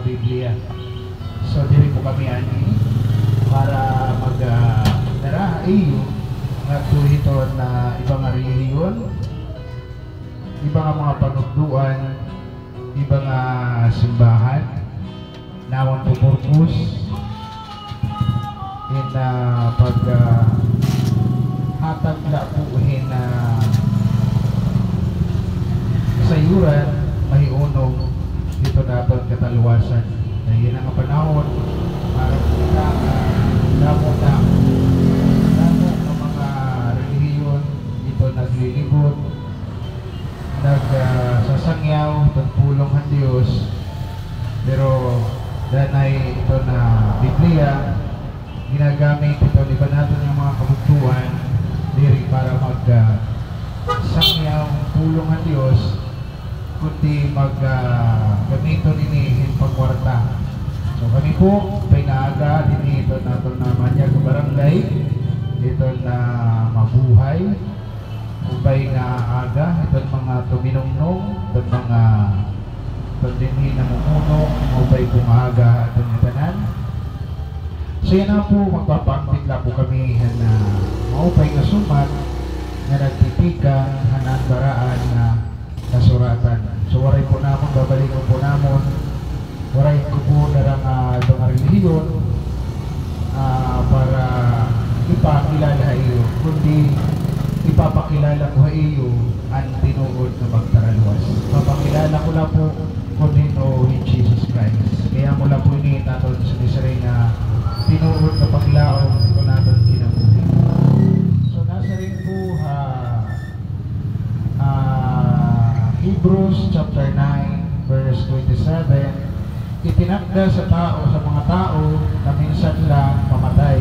Biblia. So diri po kami ani para magdara iyo nga ito na ibang nga relihiyon, iba nga mga panugduan, iba nga simbahan, nawang po purpose in pag hatag na puhin na sayuran mahiunong dito natin kataluwasan. Dahil ang panahon para kita damo ng mga relihiyon dito naglilibot, nagsasangyaw pagpulong ang Diyos, pero danay ito na Biblia ginagamit ito, iba natin yung mga kabugtuan diri para sangyaw pulong ang Diyos, kundi gamiton ini pagwarta. So kami po pinaaga din ito natin na manyag barangay ito na mabuhay ubay nga aga ito mga tuminong-nong ito mga pagdinhi na mumuno ubay kumaga ito nga tanan. So yan na po, magpapakbigla po kami na maupay nga sumat na nagtitikan hanan baraan na kasuratan. So waray po namon, babalik po namon, waray ko po darang itong relihiyon para ipakilala iyo, kundi ipapakilala ko iyo ang tinuod na magtaraluwas. Papakilala ko lang po kung hino in Jesus Christ. Kaya mula po ini natin sa Nisari na tinuod na paglaong ito natin kinabuhi. So nasa rin po Hebrews chapter 9 verse 27, itinakda sa mga tao na minsan lang mamatay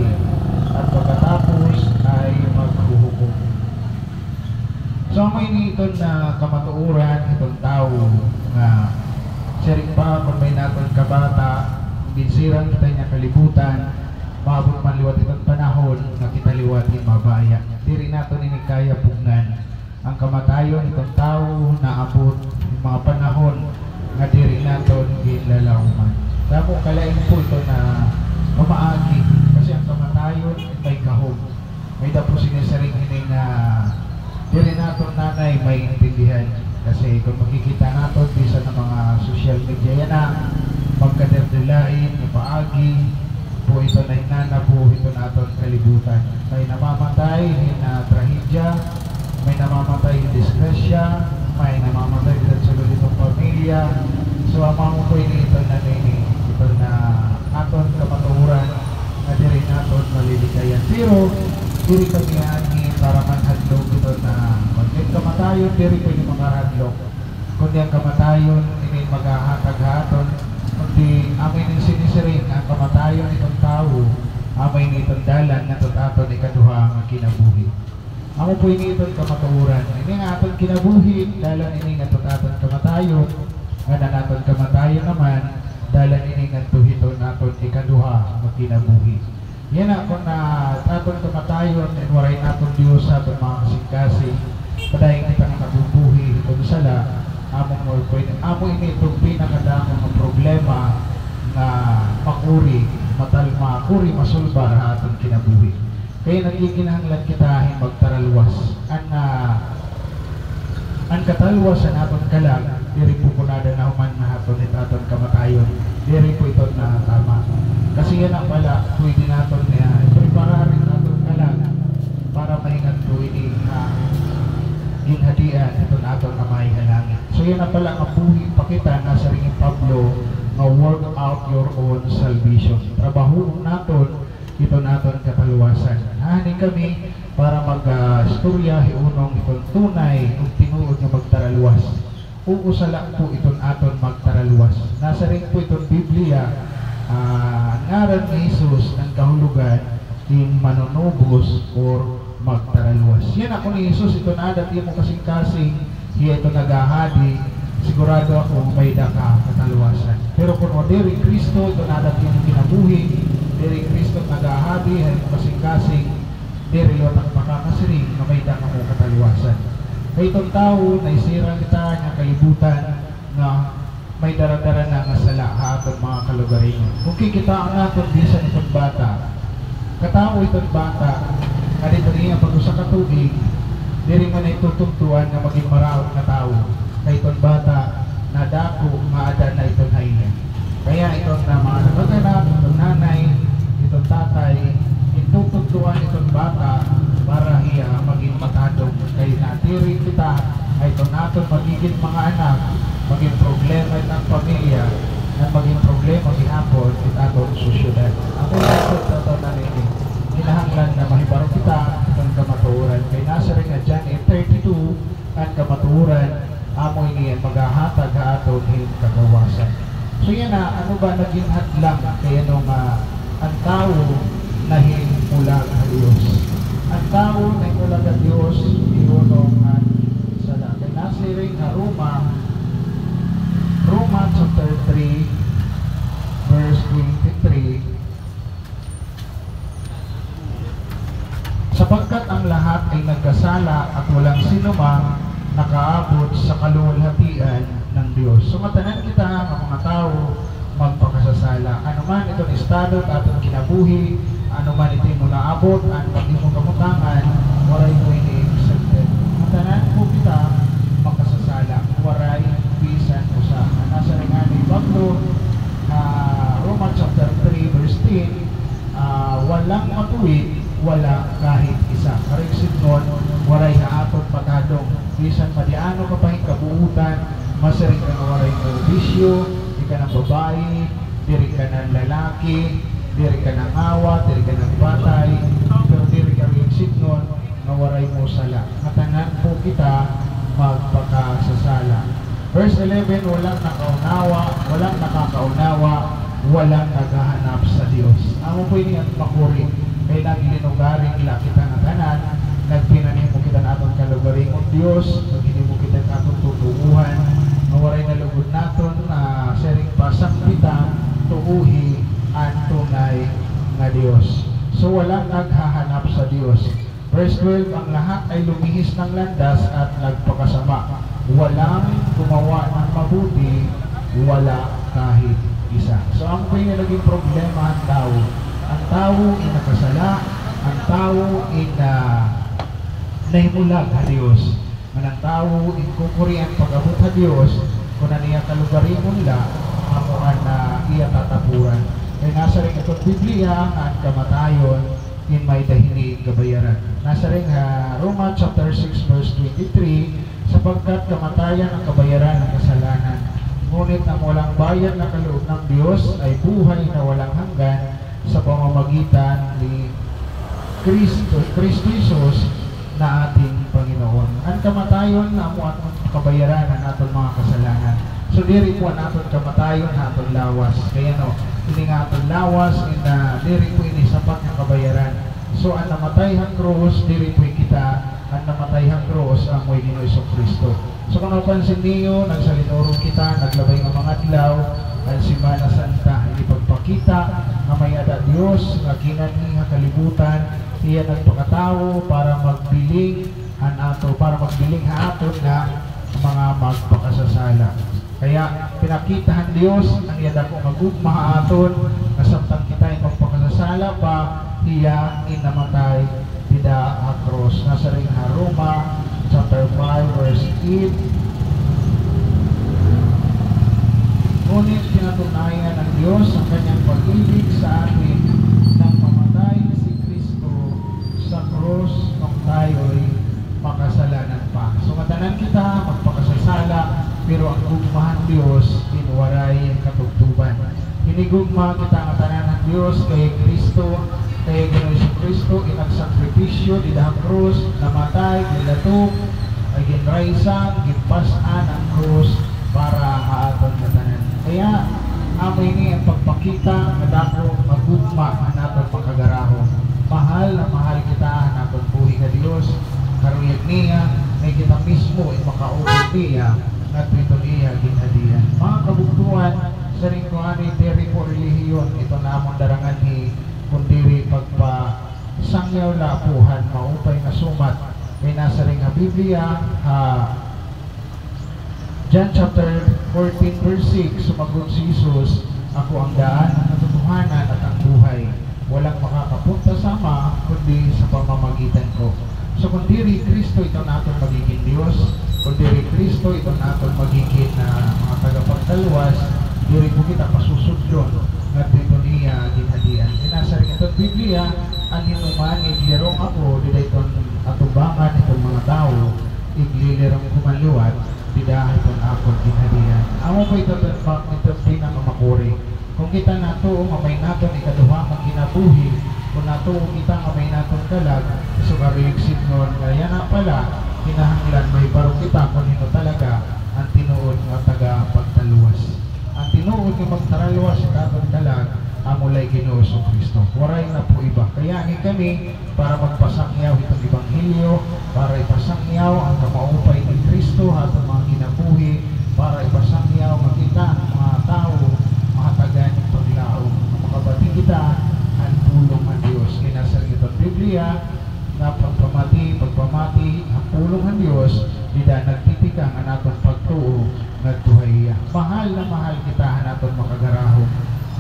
at pagkatapos ay maghuhukom. So may ito na kamatuuran itong tao na siya pa kung may natin kabata binsirang kita niya kalibutan, maabot man liwat itong panahon na kita liwatin mabaya. Diri nato ini kaya pugnan ang kamatayon itong tao na abot yung mga panahon nga diri nato ginlalauman. Damo kalain po ito na mamaagi kasi ang kamatayon may kahog. May dapo sinisaring ini na diri nato nanay may intindihan kasi kung makikita nato bisa ng mga social media yan na pagkaderdelain, ipaagi po ito na inana po ito natin kalibutan. May namamatay na trahedya, may namamatay in disgrasya, may namamatay din sa itong pamilya. So amang po ito na ito na aton kamaturan na diri naton malilikayan. Pero diri kami ani para manhadlok ito na pagkat kamatayon diri ko yung makahadlok. Kundi ang kamatayon ini maghahatag-haton, kundi amin yung sinisiring ang kamatayon itong tao, amin itong dalan na aton ikaduha ang kinabuhi. Amo po ini itong kamatuuran. Ini nga aton kinabuhi, dalan ini nga aton kamatayon, nga na naton kamatayon naman, dalan ini nga tuhito naton ikaduha ang kinabuhi. Yan na kung na aton kamatayon, and waray naton Diyos sa aton mga kasing-kasing, padahin kita nga kabubuhi itong sala, amo ini itong pinakadamang ng problema na makuri masulba na atong kinabuhi. Kaya nagiginahanglan kita magtaraluwas ang katalwas sa naton kalag diri po kunada na human na haton aton kamatayon diri po ito na tama kasi yan ang pala pwede naton prepararin naton kalag para mahingan po ini ginhadian ito na aton amay halangit. So yan na pala nga buhi pakita nasa ringin Pablo nga work out your own salvation. Trabaho naton ito naton kataluwasan. Hanin kami para mag-istorya hiunong itong tunay kung tinuod nga magtaraluwas. Uusala po itong aton magtaraluwas. Nasa rin po itong Biblia ngaran ni Jesus ng kahulugan in manunubos or magtaraluwas. Yan ako ni Jesus, ito na adat mo kasing-kasing, hiya ito naghahadi, sigurado ako may daka kataluwasan. Pero kung diri Kristo, ito na adat yung kinabuhi, diri Kristo naghahadi, hiya mo kasing-kasing, diri yun ang makakasiring na may daka mo kataluwasan. Kaya itong tao, naisira kita ng kalibutan na may daradara na nga sala atong mga kalugaringon. Kung kikitaan natin bisan itong bata, katao itong bata, kanito niya pag-usa ka tubig, diri man ay tutugtuan na maging maraot na tao. Kay itong bata, nadako, maada na itong haina. Kaya itong na mga nagaganap, itong nanay, itong tatay, itutugtuan itong bata para iya maging matadong. Kay natiri kita, ay itong natin magiging mga anak, maging problema ng pamilya, at maging problema gihapon at atong susyudad. Ako yung ito na rin, hinahanglan na mahibaro kita ang kamaturan. Kay nasa rin nga dyan, 32, ang kamaturan, amoy niyan, maghahatag aton hin kagawasan. So yan na, ano ba naging hadlang kaya nung ang tao na mula sa Diyos. Ang tao na mula sa Diyos, inunong at sala. Kay nasa rin nga Roma chapter 3, verse 23, sapagkat ang lahat ay nagkasala at walang sinumang nakaabot sa kaluwalhatian ng Diyos. So matanan kita mga tao magpakasasala. Ano man itong estado at atong kinabuhi, ano man ito mo naabot, ano man ito mo kamutangan, waray mo ini-accepted. Matanan po kita magkasasala. Waray bisan mo sa nasa rin nga ni Pablo, Roma chapter 3 verse 10, walang matuwid, wala kahit isa. Kareksid nun, waray na atong patadong. Bisan madiano ka pa kabuutan, masaring ka na waray ng bisyo, di ka ng babae, diri ka ng lalaki, diri ka ng awa, diri ka ng batay, pero diri ka reksid nun, na waray mo sala. Matanan po kita magpakasasala. Verse 11, walang nakakaunawa, walang naghahanap sa Diyos. Amo po ini at makuri. Kaya nagilinugari nila kita nga tanan, nagpinanin mo kita na atong kalugaring ng Diyos, nagpinanin mo kita na atong tutuuhan, mawaray na lugod naton na sering pasang kita, tuuhi, ang tunay na Diyos. So walang naghahanap sa Diyos. Verse 12, ang lahat ay lumihis ng landas at nagpakasama. Walang gumawa ng mabuti, wala kahit isa. So ang po yung naging problema ang tao. Ang tao ay nakasala, ang tao ay nahimulag sa Diyos. Ang tao ay kukuri ang pag-abot sa Diyos, kung na niya kalugarin mo nila, amuan na iya tatapuran. Kaya nasa rin itong Biblia, ang kamatayon, in may dahini kabayaran. Nasa rin Roma chapter 6 verse 23, sapagkat kamatayan ang kabayaran ng kasalanan. Ngunit ang walang bayad na kaloob ng Diyos ay buhay na walang hanggan sa pamamagitan ni Kristo Jesus na ating Panginoon. Ang kamatayon na mo atong kabayaran ng atong mga kasalanan. So diri po ang atong kamatayon na atong lawas. Kaya no, ini nga atong lawas diri po ini sapat ng kabayaran. So ang namatay hang krus, diri po kita, ang namatay hang krus ang may Ginoo Kristo. So kung napansin niyo, nagsalinurong kita, naglabay ng mga adlaw, ang Semana Santa, ipagpakita na may ada Diyos, nga kinani nga kalibutan, iya nagpakatao para magbiling para magbiling aton na mga magpakasasala. Kaya pinakitahan Diyos ang iyada ko magugma aton, nasabtang kita ay magpakasasala pa, iya inamatay tida akros. Nasa rin Roma chapter 5 verse 8, ngunit pinatunayan ng Diyos ang kanyang pag-ibig sa atin nang mamatay si Kristo sa krus nung tayo'y makasalanan pa. So matanan kita magpakasasala, pero ang gugmahan Diyos inwaray katugtuban. Hinigugma kita ang tanan ng Diyos kay Kristo, kay Ginoo Kristo, inagsakripisyo, didahang krus, namatay, gilatok, ay ginraisan, gipasan ang krus para maaton katanan. Kaya amoy ni ang pagpakita kadako magugma ang atong pagkagaraho. Mahal na mahal kita ang atong buhi ka Dios. Karuyag niya may kita mismo ay makaubod niya at ito niya ginhadian. Mga kabugtuan sa rin ko ani diri po relihiyon, ito na among darangan ni kundiri pagpasangyaw lapuhan maupay na sumat. May nasa rin nga Biblia, John chapter 14 verse 6, sumagot si Jesus, "Ako ang daan, ang katotohanan at ang buhay. Walang makakapunta sa Ama kundi sa pamamagitan ko." So kung diri Kristo ito natin magiging Diyos, kung diri Kristo ito natin magiging mga tagapagtalwas, diri po kita pasusudlon nga dito niya ginhadian. Inasa rin ito Biblia, ang hinuman iglirong ako, dito itong atubangan itong mga tao, iglilirong kumaliwat, dida itong ako ginhadian. Amo po ito pinakamakuri. Kung kita nato, mamay nato ikaduha kang ginabuhi, kung nato kita mamay nato kalag, so kariliksid nun, kaya na pala, kinahanglan may baro kita kung ito talaga ang tinuod nga taga pagtaluwas. Ang tinuod nga magtaraluwas sa katong kalag, amulay Ginoo Kristo. Waray na po iba. Kaya ni kami, para magpasakyaw itong Ebanghelyo, para ipasakyaw ang kamaupay ni Kristo at ang mga ginabuhi, para ipasakyaw makita ang mga tao, mga taga ng paglao. Makabati kita, ang pulong ng Diyos. Kinasal ito Biblia, na pagpamati, ang pulong ng Diyos, dida nagtitikang ang atong pagtuo, nagtuhaya. Mahal na mahal kita ang atong makagarahong.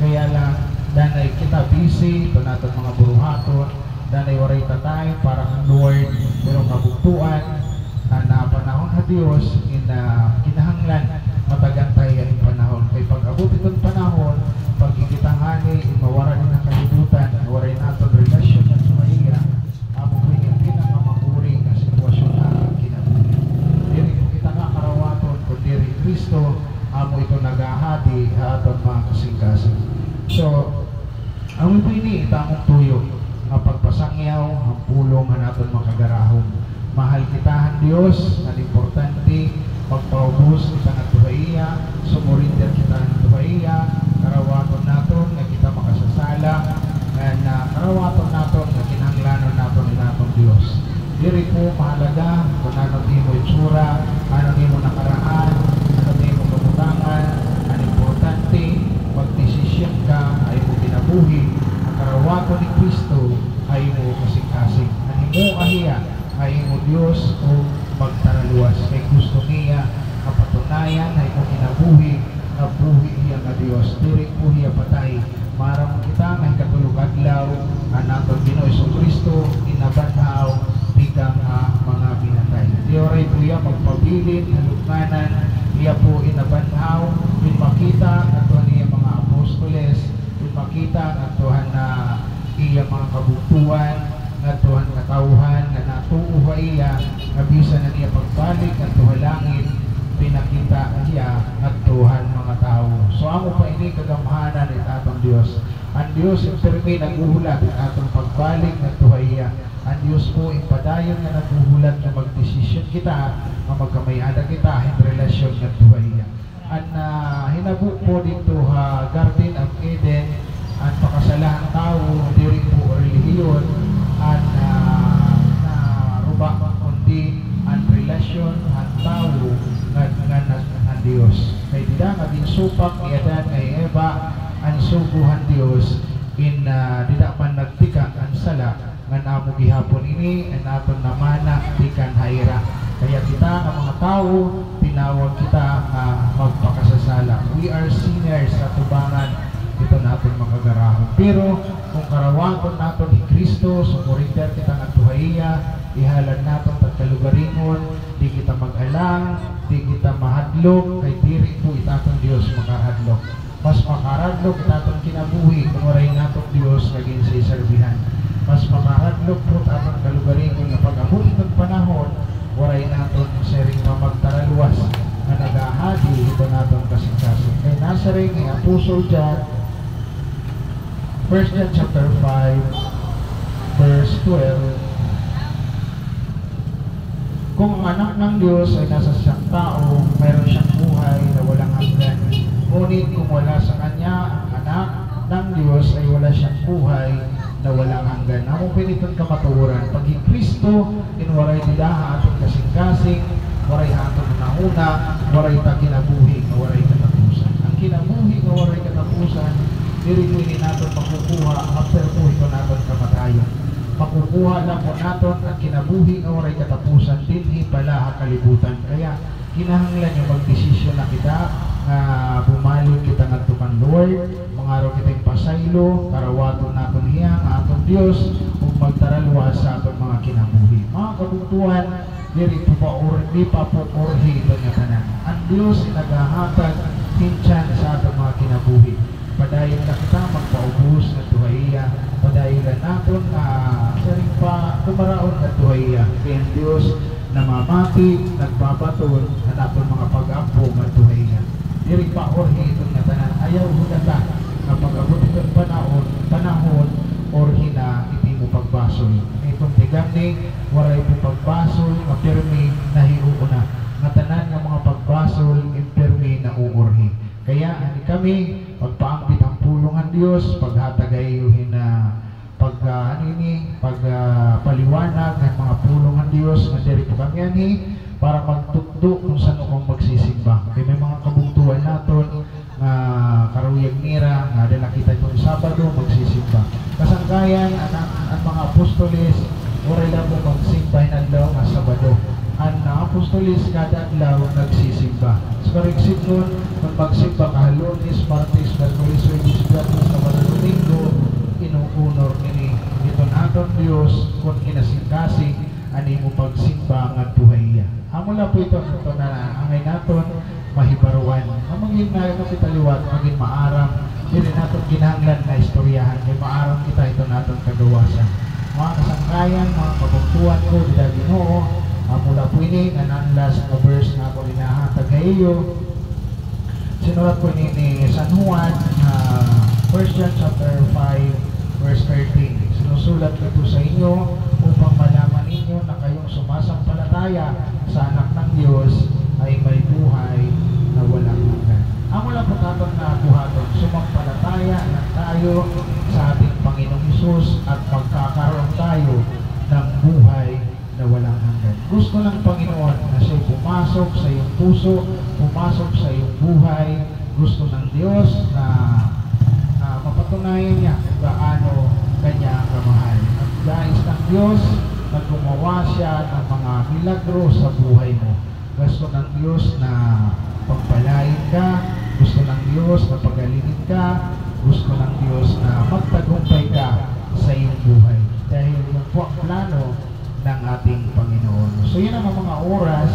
Kaya lang, danay kita busy, ito natin mga buruhaton, danay waray tatay para kang Lord, pero kabugtuan, na panahon na Diyos, kinahanglan, matagantay ang panahon. Kaya pag-abot itong panahon, pag ikitangani, mawara din ang kalibutan, waray natin relasyon at sumaiya, amo ko yung pinakamakuri na sitwasyon na kinabuhi. Diri ko kita kakarawaton, kung diri Kristo, amo ito nagahadi atong mga kasing-kasing. So, ang ini itamong tuyo nga pagpasangyaw ang pulong nga naton makagarahon. Mahal kita ang Dios, ang importante pagpaubos kita nga tuhaiya, sumurinder kita nga tuhaiya, karawaton naton nga kita makasasala, nga karawaton naton nga kinahanglanon naton ni natong Dios. Diri po mahalaga kung ano mo itsura, ano mo nakaraan, ano mo kabutangan, ang importante magdesisyon ka ay mo kinabuhi, ang karawaton ni Kristo ay mo kasing-kasing. Ang mo ahiya ay mo Diyos o magtaraluwas. Kay gusto niya kapatunayan ay mo kinabuhi, na buhi niya nga Diyos. Diri po niya patay. Maram kita may katulog-adlaw, ang nato Ginoo Kristo, inabanhaw, tigang mga binatay. Diyoray po niya magpabilin, halukmanan, niya po inabanhaw, pinmakita at niya mga apostoles, pinmakita at Tuhan na iya mga kabuktuan, na Tuhan katauhan, na natuuha iya, na bisa na niya pagbalik at tuhalangin, pinakita niya at Tuhan mga tao. So amo pa ini kagamhanan ni atong Dios. Ang Dios yung termi naguhulat at atong pagbalik at tuhaya. Ang Diyos po impadayon na naguhulat na magdesisyon kita, na magkamayada kita in relasyon at tuhaya. At hinabuk po dito Garden of Eden, at pakasalahan tao, diri po relihiyon, at ruba kundi ang relasyon at tao ng Diyos. Kaya di na maging supak ni Adan kay Eva, ang suguhan Diyos, di na man nagtikang ang sala, nga namo gihapon ini, ang aton namana, tikan haira. Kaya kita ang mga tao, tinawag kita magpakasasala. We are sinners sa tubangan, ito natin makagarahon. Pero kung karawaton natin ni Kristo, sumurinder kita ng tuhaiya, ihalad natin pagkalugaringon, di kita mag-alang, di kita mahadlok, kay diri po itatong Diyos makahadlok. Mas makaradlok itatong kinabuhi, kung waray natong Diyos naging sa iserbihan. Mas makaradlok po itatong kalugaringon na pag-abot itong panahon, waray natong sering mamagtaraluwas na nag-ahadi ito natong kasing-kasing. Kaya nasa rin ni Apostle John, 1 John chapter 5 verse 12, kung ang anak ng Diyos ay nasa siyang tao, mayroon siyang buhay na walang hanggan. Ngunit kung wala sa kanya ang anak ng Diyos ay wala siyang buhay na walang hanggan. Among piniton kamatuuran, pag Kristo inwaray didaha atong kasing-kasing, waray atong nauna, waray ta kinabuhi na waray katapusan. Ang kinabuhi na waray katapusan, diri po ini natin makukuha after po ito natin kamatayon. Makukuha lang po natin ang kinabuhi na waray katapusan, dinhi pala ang kalibutan. Kaya kinahanglan yung magdesisyon na kita, nga bumalik kita ngadto kan Lord, mangaraw kitang pasaylo, karawaton naton hiyang aton Dios ug magtaralwa sa aton mga kinabuhi. Mga kabungtuhan, di pa po orhi ito nga tanan. Ang Dios nagahatag hinchan sa aton mga kinabuhi. Padayon na kita magpaubos na tuhaya, padayon na naton saring pa kumaraon na tuhaya. Kaya ang Dios namamati, nagbabaton na naton mga pag-ampo na tuhaya. Diri pa orhi ito nga tanan. Ayaw hudata na pag-abot itong panahon orhi na iti mo pagbasol. Itong tigam ni waray po pagbasol nga pirmi na hiuuna. Nga tanan nga mga pagbasol impirmi na uurhi. Kaya ani kami pagpaambit ang pulungan Dios, paghatagayuhin na paliwanag ng mga pulungan Dios nga diri po kami ani para magtugdo kung saan kung magsisimba. Kaya may mga kabungtuan naton nga karuyag nira nga dala kita itong Sabado magsisimba. Kasangkayan ang mga apostoles oray lang po magsimba hinadlaw nga Sabado. Ang apostoles kada adlaw nagsisimba. So karigsit nun, kung magsimba ka Lunes, Martes, Merkulis, Huwebes, Biyernes, Sabado, Domingo, inuunor nini ito naton Dios kung kinasingkasing ani mo pagsimba nga tuhaya. Amula po ito na angay naton mahibaruan. Ang maging kapitaliwat, maging maaram, hindi natin kinahanglan na istoryahan, may maaram kita ito natin kagawasan. Mga kasangkayan, mga kabungtuan ko, dila Ginoo, mula po ini, nananlas na verse na ako inahatag kayo. Sinulat ko ni San Juan, 1 John chapter 5, verse 13. Sinusulat ko ito sa inyo upang malaman ninyo na kayong sumasampalataya sa anak ng Diyos ay may buhay na walang hanggan. Ang wala po natin na buhaton, sumampalataya lang tayo sa ating Panginoong Hesus at magkakaroon tayo ng buhay na walang hanggan. Gusto ng Panginoon na siya pumasok sa iyong puso, pumasok sa iyong buhay. Gusto ng Diyos na mapatunayan niya kung gaano kanya kamahal. At dahil ng Diyos na gumawa siya ng mga milagro sa buhay mo. Gusto ng Diyos na pagpalain ka, gusto ng Diyos na pagalingin ka, gusto ng Diyos na magtagumpay ka sa iyong buhay. Dahil yung po ang plano ng ating Panginoon. So yun ang mga oras,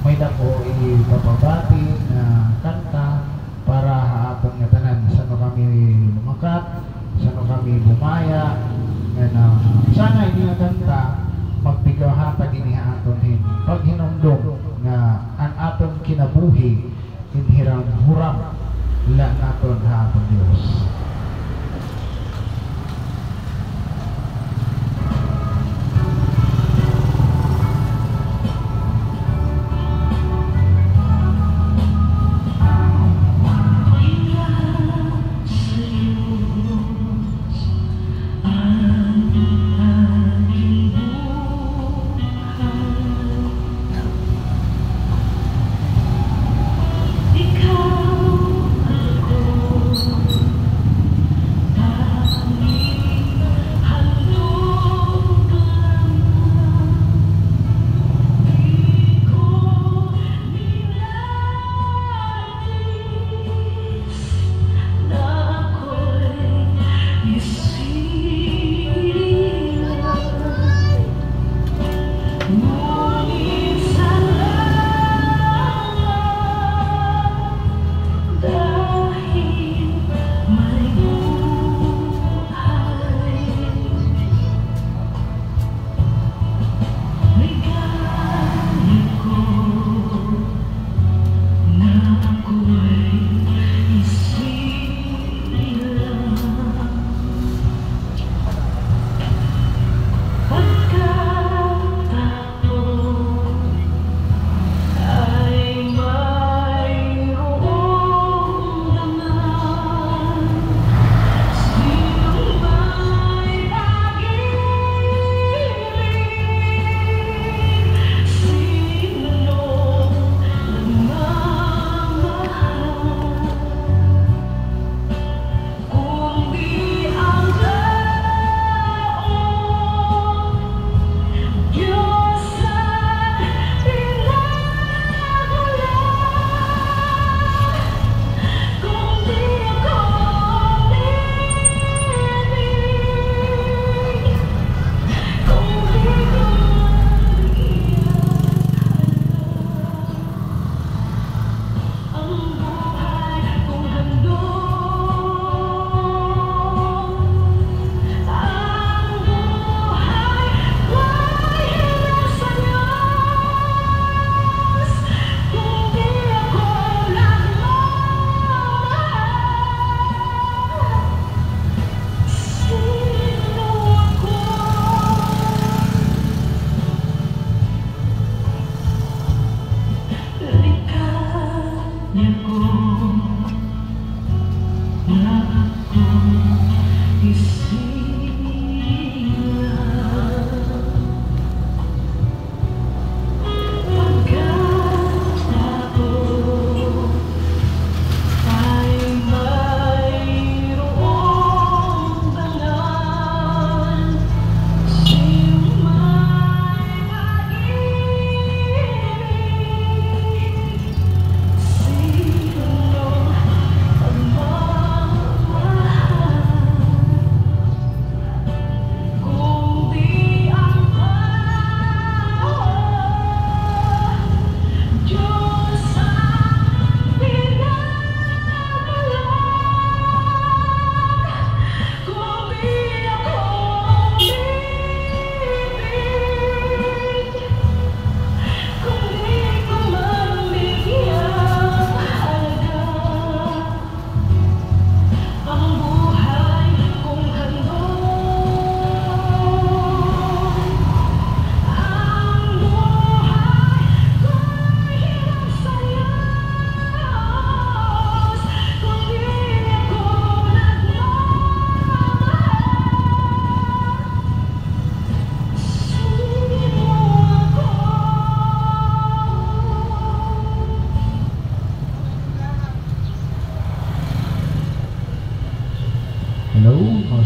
may dako ipapabati na kanta para haatong nga tanan. Saan kami lumakat, saan kami bumaya, and sana hindi nga kanta magbigaw hatag inihaton hin. Pag hinumdum nga ang aton kinabuhi inhiram huram la naton haton Dios.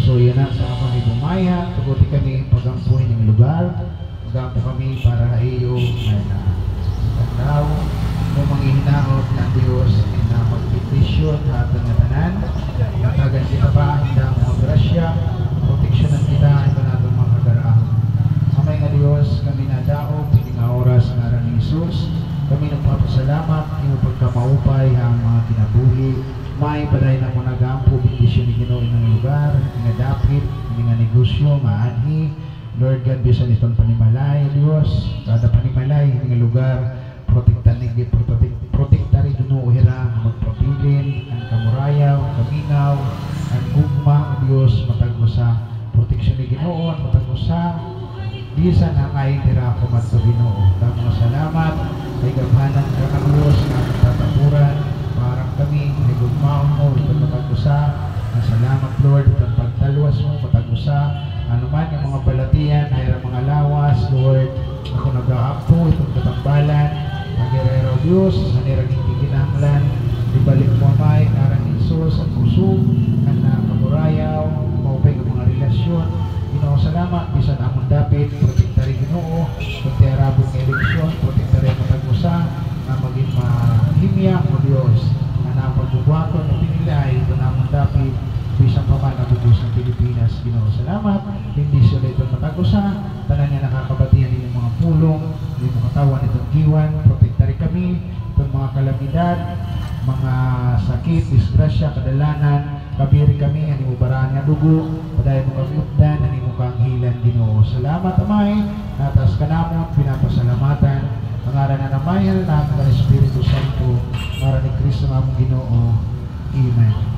So yan na sa kami bumaya, tuguti kami pagampuhin ng lugar, magampo kami para iyo ay na tagdaw, kung manghihinaot ng Diyos ay na magpitisyon at ng tanan, matagan kita pa, hindang mga grasya, proteksyonan kita, ito na itong mga kagarahon. Amay nga Diyos, kami nadao, piling nga oras ng aral ni Jesus, kami nagpapasalamat, iyong pagkamaupay ang mga kinabuhi, may paday na mo nagampo, bindisyon ni Ginoo ng lugar, nga dapit, nga negosyo, maanhi, Lord God, bisan itong panimalay, Diyos, kada panimalay, nga lugar, protektan rin Ginoo, hira, magpapilin, ang kamurayaw, kaminaw, ang gugma, Diyos, matagmusa, proteksyon ni Ginoo, matagmusa, bisan ang ay hira, kumato Ginoo. Damo salamat, kay gabhanan ka ng Diyos, nga tatapuran, parang kami, ay gugmaon mo, ito matag-usa, salamat Lord, itong pagtalwas mo, matag-usa, ano man yung mga balatian, ay mga lawas, Lord, ako nag-aapo, itong katambalan, magirero Diyos, sa niraging kikinanglan, ibalik mo may, karang Isus, ang puso, ang kamurayaw, maupay ng mga relasyon, Ginoo salamat, bisan among dapit, protektari Ginoo, kung tiarabong eleksyon, protektari matag-usa, na maging mahimya mo Diyos, na napagbubuhaton na pinilay, ito namang dapit, bisang paman na bubus ng Pilipinas, Ginoo salamat, hindi sila ito matag-usa, tanan niya nakakabatihan ng mga pulong, yung mga katawan itong giwan, protektari kami, itong mga kalamidad, mga sakit, disgrasya, kadalanan, kabiri kami, ani mo baraan nga dugo, padayon mo kami updan, ani mo kang hilan Ginoo salamat amay, natas ka namon, pinapasalamatan, pangalan na namayan namin ng Espiritu Santo, para ni Kristo namong Ginoo. Amen.